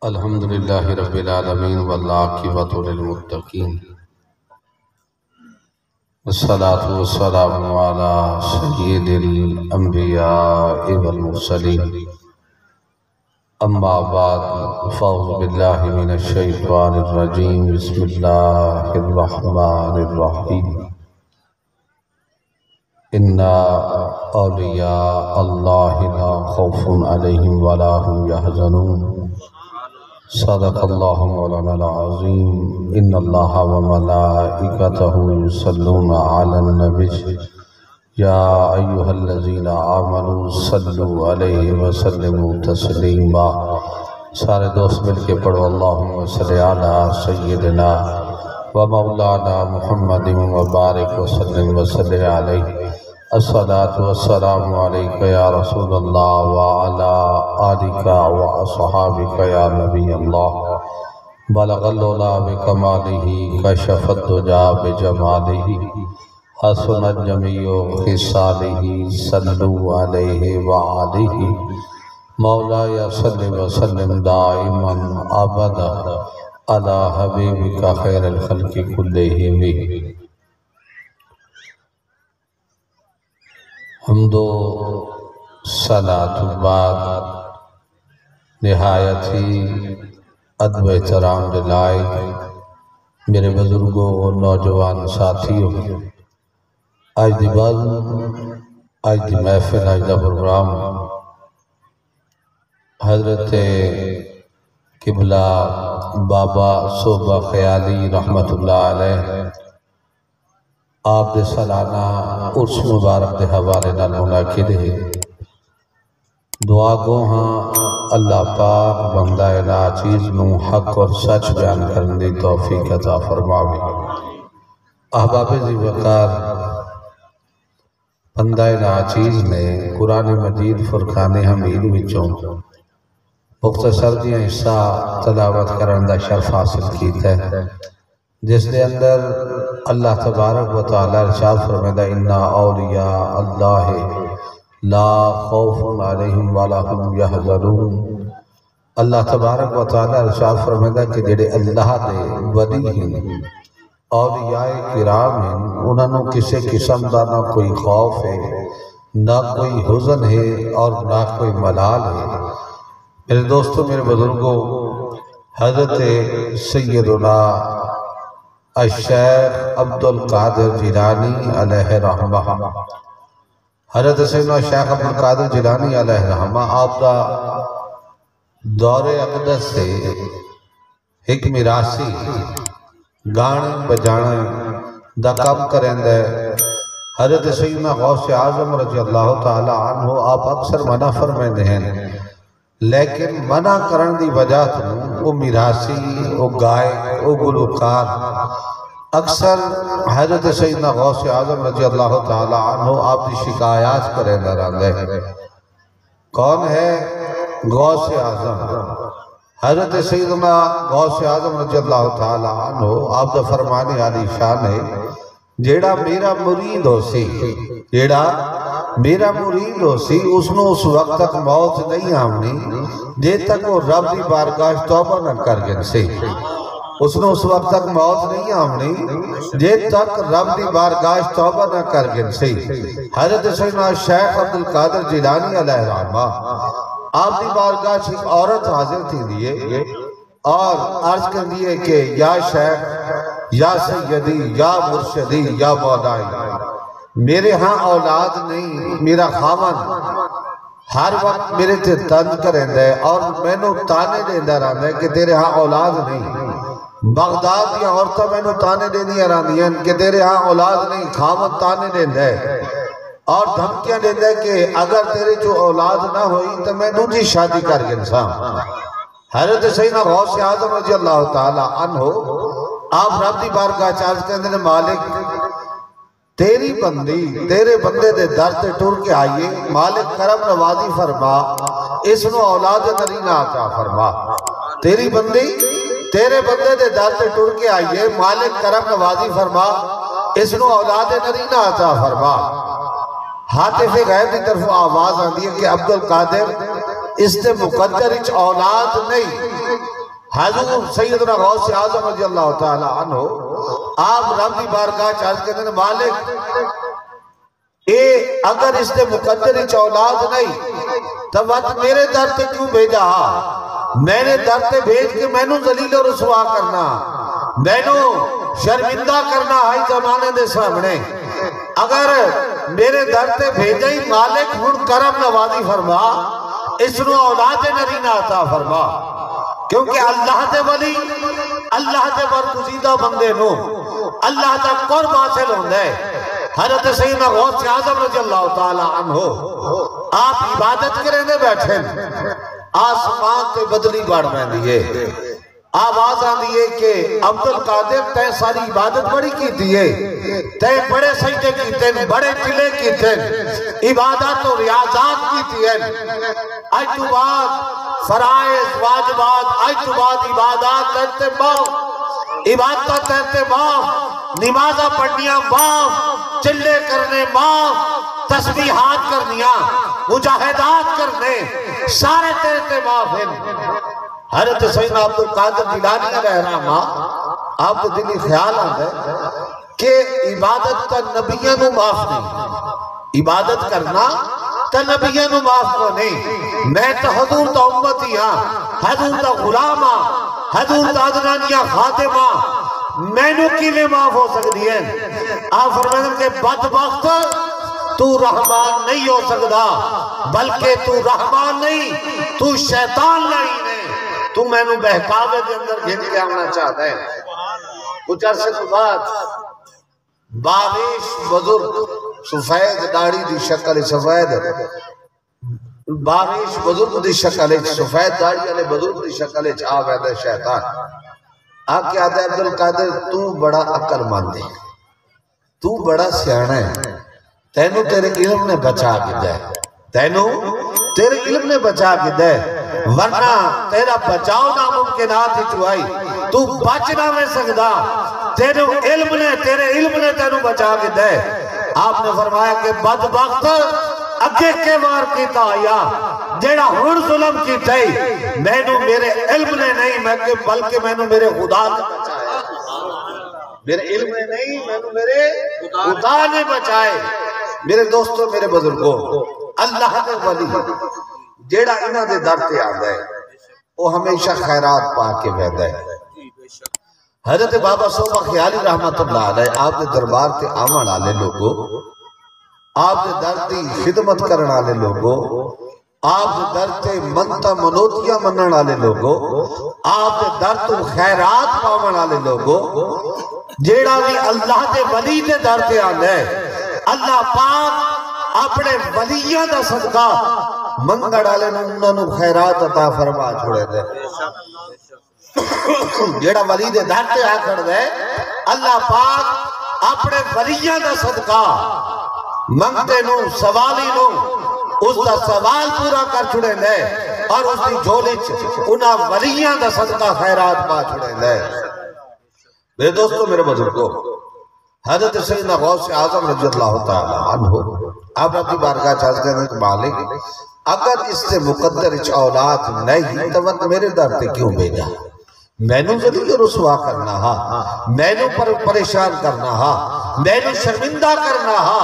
الحمد للہ رب العالمین والعاقبۃ للمتقین والصلاة والسلام علی سید الانبیاء والمرسلین اما بعد فاعوذ باللہ من الشیطان الرجیم بسم اللہ الرحمن الرحیم ان اولیاء اللہ لا خوف علیہم ولا هم یحزنون صدق اللہ مولانا العظیم ان اللہ وملائکتہ یصلون علی النبی یا ایہا الذین آمنوا صلوا علیہ وسلموا تسلیما۔ سارے دوست مل کے پڑھو اللہم صلی علی سیدنا و مولانا محمد وبارک وسلم وصلی علیہ الصلاة والسلام علیکہ یا رسول اللہ وعلا آلکہ واصحابکہ یا نبی اللہ بلغ العلا بکمالہ کشف الدجا بجمالہ حسنت جمیع خصالہ صلو علیہ وآلہ مولائی صلی وسلم دائما ابدا علی حبیبک خیر الخلق کلہم۔ حمد و صلاة بعد نہایت ہی ادب احترام لائق میرے بزرگوں اور نوجوان ساتھیوں، آج دی بات، آج دی محفل، آج دا پروگرام حضرت قبلہ بابا صوبہ خیالی رحمت اللہ علیہ آپ دے سالانہ عرس مبارک دے حوالے نال منعقد ہے۔ دعا گو ہاں اللہ پاک بندہ ناچیز نو حق اور سچ بیان کرنے دی توفیق عطا فرماوے۔ احباب ذی وقار، بندہ ناچیز نے قرآن مجید فرقان حمید وچوں مختصر دیاں حصہ تلاوت کرن دا شرف حاصل کیتا ہے، جس دے اندر اللہ تبارک و تعالی ارشاد فرمائے اِنَّ اولیاء اللہ لا خوف علیہم ولا هم یحزنون۔ اللہ تبارک و تعالی ارشاد فرمائے کہ جڑے اللہ دے ولی ہیں، اولیاء کرام ہیں، انہوں نے کسی قسم دا نہ کوئی خوف ہے، نہ کوئی حزن ہے اور نہ کوئی ملال ہے۔ میرے دوستو، میرے بزرگوں، حضرت سیدنا الشیخ عبدالقادر جیلانی علیہ رحمہ، حضرت سیدنا شیخ عبدالقادر جیلانی علیہ رحمہ آپ دا دور اقدس سے ایک میراثی گانے بجانے دا کم کریں دے۔ حضرت سیدنا غوث اعظم رضی اللہ تعالی عنہ آپ اکثر منع فرمائے ہیں، لیکن منع کرن دی وجہ تو وہ میراثی، وہ گائے، وہ گلوکار اکثر حضرت سیدنا غوث اعظم رضی اللہ تعالی عنہ آپ دی شکایات کریں درندے۔ کون ہے غوث اعظم؟ حضرت سیدنا غوث اعظم رضی اللہ تعالی عنہ آپ دا فرمانے علی شان ہے، جیڑا میرا مرید ہو سی، جیڑا میرا مرید ہو سی، اس نے اس وقت تک موت نہیں آمنی جے تک وہ رب دی بارگاہ توبہ نہ کر گن سی۔ اس نے اس وقت تک موت نہیں آمنی جے تک رب دی بارگاہ توبہ نہ کر گن سی۔ حضرت سیدنا شیخ عبدالقادر جیلانی علیہ رحمہ آپ دی بارگاہ ایک عورت حاضر تھی دیئے اور عرض کر دیئے کہ یا شیخ، یا سیدی، یا مرشدی، یا مولائی، میرے ہاں اولاد نہیں، میرا خامن ہر وقت میرے تے تنج کریں دے اور میں نو تانے دیندہ رہا دے کہ تیرے ہاں اولاد نہیں۔ بغداد یا عورتہ میں نو تانے دیندہ رہا دیں کہ تیرے ہاں اولاد نہیں، خامن تانے دیندہ اور دھمکیاں دیندہ کہ اگر تیرے جو اولاد نہ ہوئی تو میں دوسری شادی کر گنسا۔ حضرت سیدنا غوث اعظم رضی اللہ تعالی عنہ آپ رب دی بارگاہ چارج کرنے دے مالک تیری بندی، تیرے بندے دے در تے ٹور کے آئیے، مالک کرم نوازی فرما، اس نو اولاد نرینہ عطا فرما۔ تیری بندی، تیرے بندے دے در تے ٹور کے آئیے، مالک کرم نوازی فرما، اس نو اولاد نرینہ عطا فرما۔ حاطف غیب دی طرف آواز آن دی ہے کہ عبدالقادر اس نے مقدر اچھ اولاد نہیں، حضور سیدنا غوث اعظم رضی اللہ تعالی عنہ آپ رب دی بارگاہ چاہتے کہتے ہیں مالک اے اگر اس نے مقدر اچ اولاد نہیں تو وقت میرے در تے کیوں بھیجا؟ میں نے در تے بھیج کے میں نو ذلیل و رسوا کرنا، میں نو شرمندہ کرنا ہائی زمانے دے سامنے، اگر میرے در تے بھیجا ہی مالک ہن کرم نوازی فرما، اس نو اولاد نرینہ عطا فرما، کیونکہ اللہ دے ولی اللہ دے برگزیدہ بندے نو اللہ دا قرب حاصل ہوندہ ہے۔ حضرت سیدنا غوث اعظم رضی اللہ تعالی عنہ آپ عبادت کریں دے بیٹھیں، آسمان تے بدلی بڑھ میں دیئے، آواز آن دیئے کہ عبدالقادر تے ساری عبادت بڑی کی دیئے، تے بڑے سجدے کی تین، بڑے قلعے کی تین، عبادت و ریاضات کی تین، آج تو بعد فرائض واجبات، آج تو بعد عبادات تیرتے باؤ، عبادت تیرتے باؤ، نمازہ پڑھنیاں باؤ، چلے کرنے باؤ، تسبیحات کرنیاں، مجاہدات کرنے، سارے تیرتے باؤ ہیں۔ حضرت سیدنا عبدالقادر جیلانی علیہ الرحمہ آپ کو دلی خیال آتا ہے کہ عبادت تا نبیوں نو معاف نہیں، عبادت کرنا تا نبیوں نو معاف کو نہیں، میں تا حضور تا امتی ہاں، حضور تا غلام ہاں، حضور تا عدنانیہ خاتمہ، میں نو کیلے معاف ہو سکتی ہیں؟ آپ فرمائیں کہ بدبخت تو رحمان نہیں ہو سکتا، بلکہ تو رحمان نہیں، تو شیطان نہیں ہے، تو میں نو بہکاوے دے اندر گھن کے آمنا چاہتا ہے۔ کچھ عرصے تو بعد باویش بزرگ سفید داڑھی دی شکل سفید باویش بزرگ دی شکل سفید داڑھی علی بزرگ دی شکل آوید شیطان آکے آدھے عبدالقادر تو بڑا عقل مند ہے، تو بڑا سیانا ہے، تینو تیرے علم نے بچا کے دے، تینو تیرے علم نے بچا کے دے، ورنہ تیرا بچاؤ ناممکنات ہی چوائی، تو بچ نہ میں سکتا، تیرے علم نے تینو بچا کے دے۔ آپ نے فرمایا کہ بدبخت اگے کے وار کیتا آیا، جیڑا ہن ظلم کیتا ہی، میں نو میرے علم نے نہیں بلکہ میں نو میرے خدا نے بچائے، میرے علم نے نہیں میں نو میرے خدا نے بچائے۔ میرے دوستوں میرے بزرگوں اللہ دے ولی جیڑا انہاں دے در تے آندا ہے وہ ہمیشہ خیرات پا کے ویدا ہے۔ حضرت بابا صوبہ خیالی رحمت اللہ علیہ آپ دے دربار تے آمن والے لوگوں، آپ دے در دی خدمت کرن والے لوگوں، آپ دے در تے منتا منوتیاں منن والے لوگوں، آپ دے در تو خیرات پاون والے لوگوں، جیڑا بھی اللہ دے ولی دے در تے آندا ہے اللہ پاک اپنے ولیاں دا صدقہ منگڑ آلے انہوں خیرات عطا فرما چھوڑے دے، جیڑا ولی دے در تے آکڑ دے اللہ پاک اپنے ولیاں دا صدقہ منگتے نو سوالی نو اس دا سوال پورا کر چھوڑے دے اور اس دی جھولی انہاں ولیاں دا صدقہ خیرات پا چھوڑے دے۔ میرے دوستو میرے بزرگوں حضرت سیدنا غوث اعظم رضی اللہ تعالی عنہ آپ اپنی بارگاہ چاہتے ہیں کہ مالک اگر اس سے مقدر اچ اولاد نہیں تو وقت میرے در تے کیوں بھیجا؟ میں نو ذلیل رسوا کرنا ہا، میں نو پریشان کرنا ہا، میں نو شرمندہ کرنا ہا،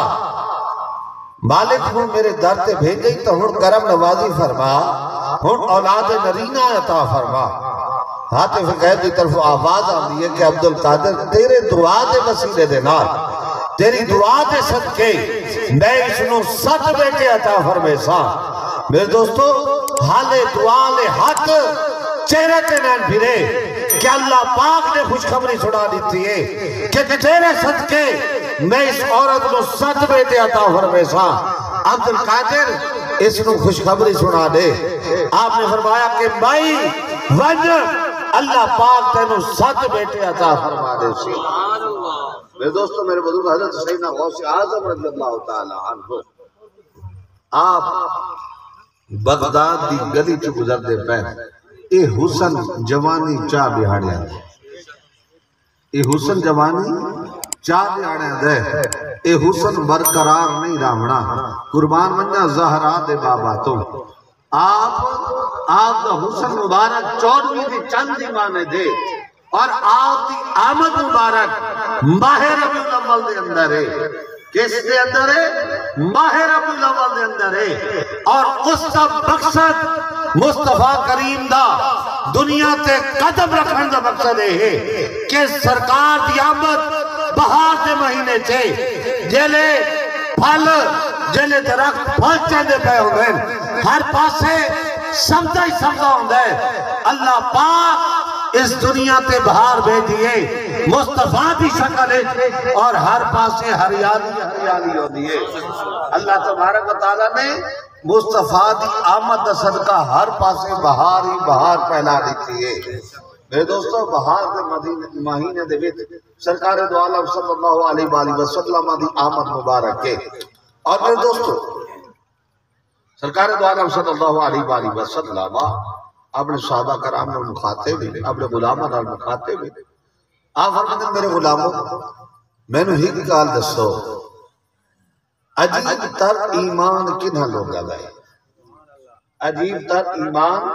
مالک ہوں میرے در تے بھیجے تو ہوں کرم نوازی فرما، ہوں اولاد نرینہ عطا فرما۔ حاطف غیب دی طرف آواز آمدی ہے کہ عبدالقادر تیرے دعا دے وسیلے دے نال تیری دعا دے صدقے میں اس نو 7 بیٹے عطا فرمے سا۔ میرے دوستو حالے دعا لے حق چہرے تے نین پھرے کہ اللہ پاک نے خوشخبری سنا دیتی ہے کہ تیرے صدقے میں اس عورت نو 7 بیٹے عطا فرمے سا۔ عبدالقادر اس نو خوشخبری سنا دے۔ آپ نے فرمایا کہ بھائی ون اللہ پاک تینو 7 بیٹے عطا فرما دے سی۔ میرے دوستو میرے بزرگ حضرت سیدنا غوث اعظم رضی اللہ تعالی عنہ آپ بغداد دی گلی چ گزر دے پے، اے حسن جوانی چاہ بہاڑیا دے، اے حسن جوانی چاہ بہاڑیا دے، اے حسن برقرار نہیں رامنا، قربان منیا زہرا دے بابا تم، آپ کا حسن مبارک 14ویں دی چند دی مانے دے اور آپ دی آمد مبارک ماہ ربیع الاول دے اندر ہے. کس دے اندر ہے؟ ماہ ربیع الاول دے اندر ہے. اور اس کا مقصد مصطفیٰ کریم دا دنیا تے قدم رکھن دا مقصد ہے کہ سرکار دی آمد بہار دے مہینے چھے جیلے پھل جیلے درخت پھل چندے پہ ہوئے ہر پاسے سبزہ ہی سبزہ ہوندہ ہے. اللہ پاک اس دنیا تے بہار بھیجئے مصطفیٰ دی شکل ہے اور ہر پاسے ہریالی ہوندی ہے. اللہ تبارک و تعالیٰ نے مصطفیٰ دی آمد دا صدقہ ہر پاسے بہار ہی بہار پہلا دیتی ہے. میرے دوستو بہار دے مہینے دے وچ سرکار دو عالم صلی اللہ علیہ وآلہ وسلم دی آمد مبارک ہے. اور میرے دوستو سرکار دو عالم صلی اللہ علیہ وآلہ وسلم اپنے صحابہ کرام نے مخاطب بھی اپنے غلاموں نے مخاطب بھی آپ فرماتے ہیں میرے غلاموں میں نے ہی گال دسو عجیب تر ایمان کنہ لوگا دا ہے. عجیب تر ایمان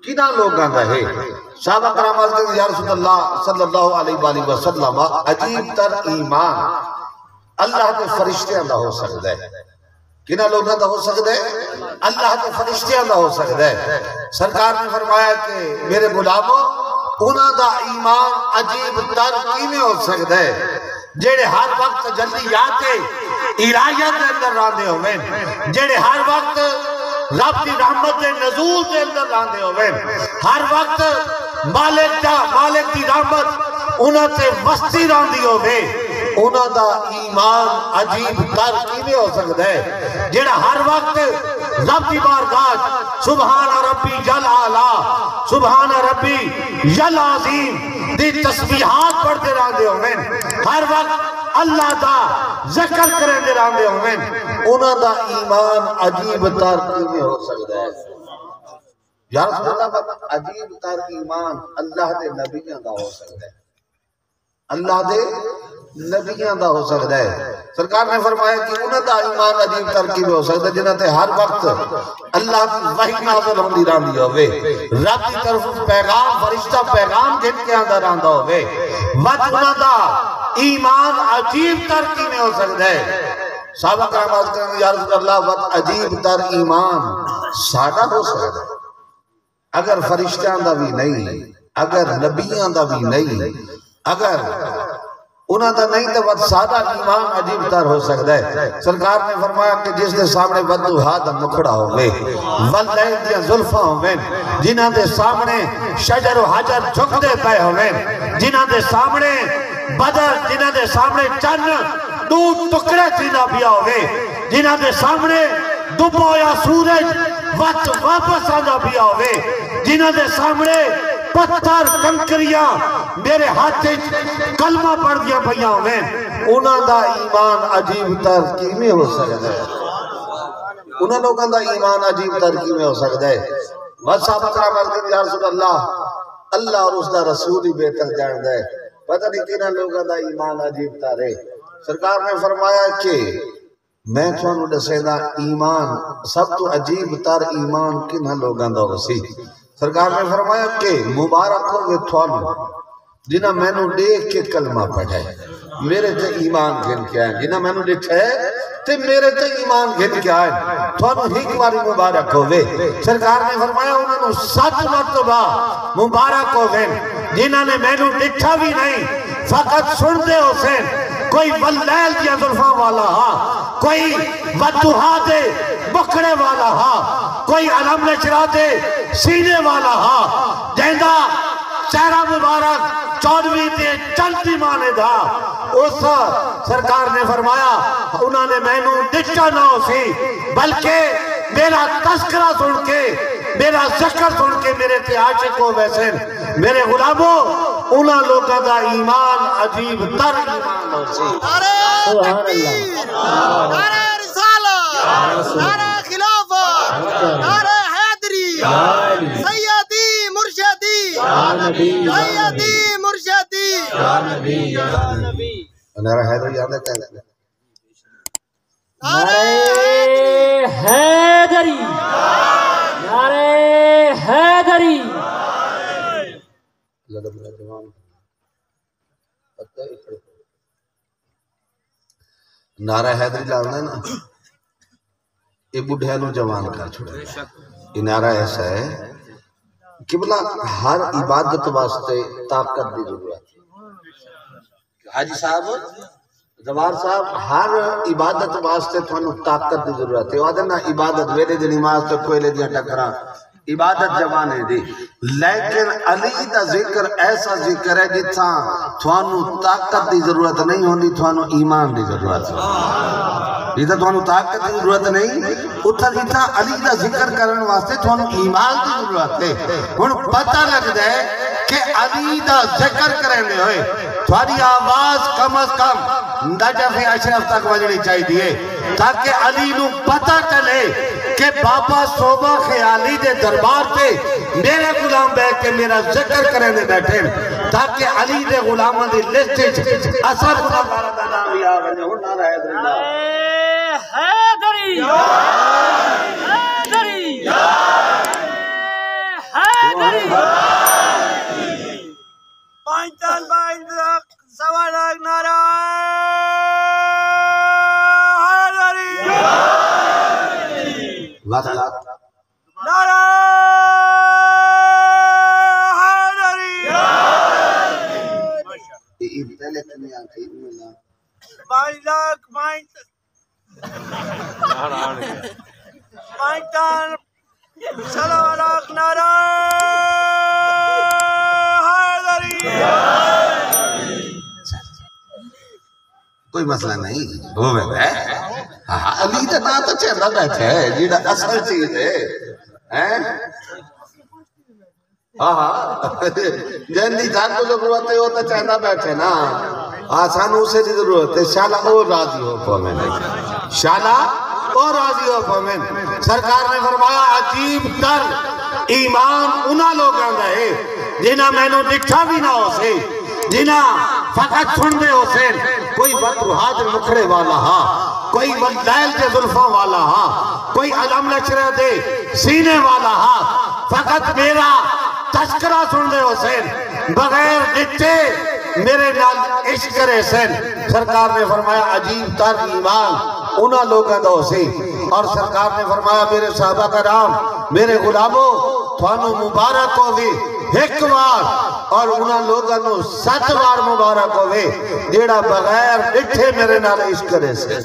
کنہ لوگا دا ہے. صحابہ کرام آج کہ یا رسول اللہ صلی اللہ علیہ وآلہ وسلم عجیب تر ایمان اللہ کے فرشتے اللہ ہو سکتا ہے. کنہ لوگاں دا ہو سکتا ہے؟ اللہ کے فرشتے اللہ ہو سکتا ہے. سرکار نے فرمایا کہ میرے غلاموں انہاں دا ایمان عجیب تر کیویں ہو سکتا ہے جیڑے ہر وقت تجلیات الہیت دے اندر راندے ہوئے جیڑے ہر وقت رب دی رحمت دے نزول دے اندر راندے ہوئے ہر وقت مالک دی رحمت انہاں تے وستی راندی ہوئے. انہاں دا ایمان عجیب تر کیویں ہو سکتا ہے جیڑا ہر وقت رب دی بارگاہ سبحان ربی جل اعلیٰ سبحان ربی جل عظیم دی تسبیحات پڑھتے رہندے ہوئے ہر وقت اللہ دا ذکر کرندے رہندے ہوئے. انہاں دا ایمان عجیب تر کیویں ہو سکتا ہے؟ یا رسول اللہ عجیب تر ایمان اللہ دے نبیوں دا ہو سکتا ہے. اللہ دے نبیوں دا ہو سکتا ہے. سرکار نے فرمایا کہ انہاں دا ایمان عجیب تر کیویں ہو سکتا ہے جنہاں تے ہر وقت اللہ کی وحی نازل ہوندی رہندی ہوے رب کی طرف پیغام فرشتہ پیغام گھن کے آندا رہندا ہوے وقت انہاں دا ایمان عجیب تر کیویں ہو سکتا ہے؟ صحابہ کرام عرض کریں یا رسول اللہ وقت عجیب تر ایمان ساڈا ہو سکتا ہے اگر فرشتیاں دا بھی نہیں اگر نبیاں دا بھی نہیں اگر انہاں دا نہیں تو وقت سادہ ایمان عجیب تر ہو سکتا ہے. سرکار نے فرمایا کہ جس دے سامنے ودوہا دا مکھڑا ہوئے واللیل دیا ظلفہ ہوئے جنہاں دے سامنے شجر و حجر جھک دے پے ہوئے جنہاں دے سامنے بدر جنہاں دے سامنے چن دو ٹکڑے تینا پیا ہوئے جنہاں دے سامنے دبو یا سورج وقت واپس آنا پیا ہوئے جنہاں دے سامنے پتھر کنکریاں میرے ہاتھ کلمہ پڑھ دیا پیا ہوئے انہاں دا ایمان عجیب تر کیویں ہو سکتا ہے؟ انہاں لوگاں دا ایمان عجیب تر کیویں ہو سکتا ہے؟ بس صحابہ کرام عرض کریں یا رسول اللہ اور اس دا رسول ہی بہتر جاندا ہے پتہ نہیں کنہاں لوگاں دا ایمان عجیب تر ہے. سرکار نے فرمایا کہ میں تھانوں دسیندا ایمان سب تو عجیب تر ایمان کنہاں لوگاں دا ہوسی. سرکار نے فرمایا کہ مبارک ہوگے تھانوں جنہاں میں نو دیکھ کے کلمہ پڑھے میرے تے ایمان گھن کے آئے جنہاں میں نو دیکھے تے میرے تے ایمان گھن کے آئے تھانوں ہی کماری مبارک ہوگے. سرکار نے فرمایا انہوں نے 7 مرتبہ مبارک ہوگے جنہاں نے میں نو دیکھا بھی نہیں فقط سن دے حسین کوئی واللیل دیا ظلفاں والا ہاں کوئی ودوہا دے بکڑے والا ہاں کوئی علم نشرہ دے سینے والا ہاں جہندہ چہرہ مبارک 14ویں دے چلتی مانے دا اس سرکار نے فرمایا انہوں نے میں نو دکھا نہ ہو سی بلکہ میرا تذکرہ سن کے میرا ذکر سن کے میرے تے عاشق ہو ویسے میرے غلاموں انہاں لوگاں دا ایمان عجیب تر ایمان ہو سی. نعرہ تکبیر نعرہ رسالہ نعرہ خلافہ نعرہ حیدری سیدی مرشدی سیدی مرشدی نعرہ حیدری یاد ہے کہتے ہیں نعرہ حیدری نعرہ حیدری لاؤنا ہے نا، یہ بڑھے نو جوان کر چھوڑے گا۔ یہ نعرہ ایسا ہے کہ بلا ہر عبادت واسطے طاقت دی ضرورت ہے۔ حاجی صاحب، زوار صاحب، ہر عبادت واسطے تھانو طاقت دی ضرورت ہے۔ وہ نا عبادت ویلے دی نماز تو کوئلے دیا ٹکرا، عبادت جوانے دی، لیکن علی دا ذکر ایسا ذکر ہے جتھا تھانو طاقت دی ضرورت نہیں ہوندی، تھانو ایمان دی ضرورت ہے۔ جیتا تھانو طاقت دی ضرورت نہیں، اتھا جیتا علی دا ذکر کرنے واسطے تھانو ایمان دی ضرورت ہے۔ ہن پتہ لگ جائے کہ علی دا ذکر کرنے ہوئے تھوڑی آواز کم از کم نجف اشرف تک وجنی چاہی دیئے، تاکہ علی نو پتہ چلے کہ بابا صوبہ خیالی دے دربار پہ میرے غلام بیٹھ کے میرا ذکر کرنے بیٹھے، تاکہ علی دے غلامہ دی لسٹ اثر سرکار دا نام یا بنے ہوں نعرہ حیدری اللہ۔ حیدری حیدری حیدری پانچان بائن سوالک نعرہ حیدری وقت نعرہ حیدری عید پہلے تمہیں آنکھ عید ملا 22 لاکھ پانچان سوالک نعرہ حیدری کوئی مسئلہ نہیں، وہ بیٹھا ہے علی دا نا تو چہرہ بیٹھا ہے جیڑا اصل چیز ہے۔ جن دی جان کو ضرورت ہے وہ تو چہرہ بیٹھے نا، آسان اسے دی ضرورت ہے۔ شالا اور راضی ہو پومن، شالا اور راضی ہو پومن۔ سرکار نے فرمایا عجیب تر ایمان انہا لوگاں دا ہے جنہا میں نو دکھا بھی نہ ہو سے، جنہا فقط سن دے ہو سے، کوئی بدروحات مکھڑے والا ہاں، کوئی ودائل کے ظلفوں والا ہاں، کوئی علم لچرہ دے سینے والا ہاں، فقط میرا تذکرہ سن دے ہو سے، بغیر ڈٹے میرے نال عشق کرے سن۔ سرکار نے فرمایا عجیب تر ایمان انہا لوگاں دا ہو سے، اور سرکار نے فرمایا میرے صحابہ کرام، میرے غلاموں، تھانو مبارک ہوئے ایک بار اور انہاں لوگاں نو 7 بار مبارک ہوئے جیڑا بغیر ڈٹھے میرے نال عشق کرے سے۔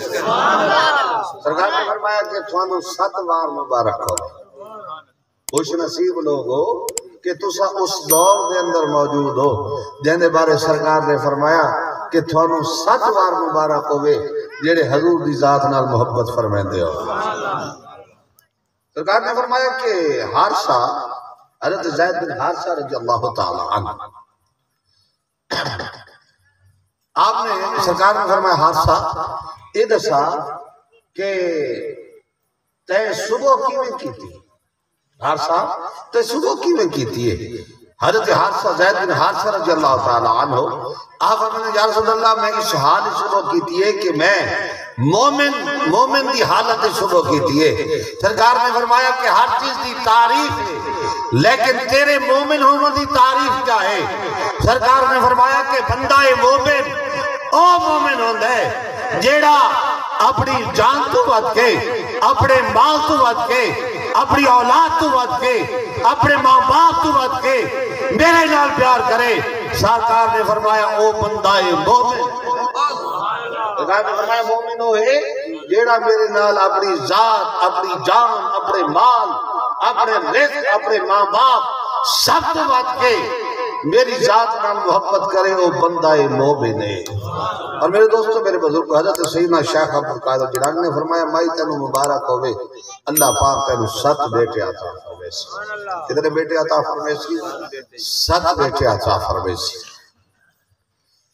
سرکار نے فرمایا کہ تھانو 7 بار مبارک ہوئے۔ خوش نصیب لوگ ہو کہ تسا اس دور دے اندر موجود ہو جہنے بارے سرکار نے فرمایا کہ تھانو 7 بار مبارک ہوئے جیڑے حضور دی ذات نال محبت فرمائندے ہو۔ سرکار نے فرمایا کہ حارثہ، حضرت زید بن حارثہ رضی اللہ تعالی عنہ، آپ نے سرکار نے فرمایا حارثہ یہ دسا کہ تے صبح کیویں کیتی؟ حارثہ تے صبح کیویں کیتی ہے؟ حضرت حارثہ زید بن حارثہ رضی اللہ تعالی عنہ آپ فرمایا یا رسول اللہ میں اس حال صبح کیتی ہے کہ میں مومن دی حالت صبح کیتی ہے۔ سرکار نے فرمایا کہ ہر چیز دی تعریف ہے لیکن تیرے مومن ہونے دی تعریف کیا ہے؟ سرکار نے فرمایا کہ بندہ مومن او مومن ہوندہ ہے جیڑا اپنی جان تو بات کے، اپنے مال تو بات کے، اپنی اولاد تو بات کے، اپنے ماں باپ تو بات کے میرے نال پیار کرے۔ سرکار نے فرمایا او بندہ مومن، سرکار نے فرمایا مومن ہو ہے جیڑا میرے نال اپنی ذات، اپنی جان، اپنے مال، اپنے رزق، اپنے ماں باپ سب تو بات کے میری ذات نال محبت کرے وہ بندہ مومن ہے۔ اور میرے دوستو، میرے بزرگ حضرت سیدنا شیخ عبدالقادر جیلانی نے فرمایا مائی تینو مبارک ہوئے اللہ پاک تینو 7 بیٹے عطا فرمیسی۔ کتنے بیٹے عطا فرمیسی؟ 7 بیٹے عطا فرمیسی۔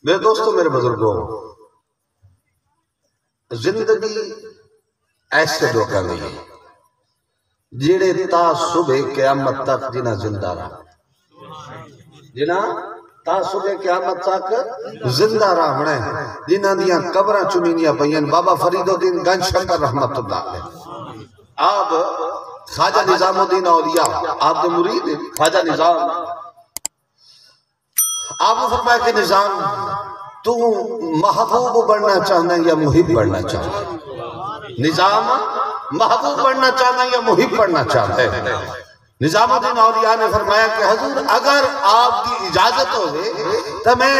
میرے دوستو، میرے بزرگوں، زندگی ایسے دھوکہ نہیں ہے جیڑے تا صبح قیامت تک جنہ زندہ رہا، جنہ تا صبح قیامت تک زندہ رہا، جنہ دیاں قبرہ چمینیاں پہین۔ بابا فرید الدین گنج شکر رحمت اللہ علیہ، آپ خواجہ نظام الدین اولیاء، آپ دے مرید خواجہ نظام، آپ نے فرمایا کہ نظام تو محبوب بننا چاہنا ہے یا محب بننا چاہنا ہے؟ نظام محبوب بننا چاہنا ہے یا محب بننا چاہتا ہے؟ نظام الدین اولیاء نے فرمایا کہ حضور اگر آپ کی اجازت ہوئے تو میں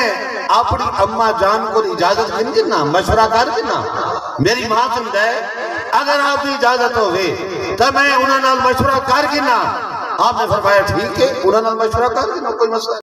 اپنی اماں جان کو اجازت کرنا مشورہ کر دینا میری ماں سمجھا ہے اگر آپ کی اجازت ہوئے تو میں انہوں نے مشورہ کر دینا آپ نے فرمایا ٹھیک ہے انہوں نے مشورہ کر دینا کوئی مسئلہ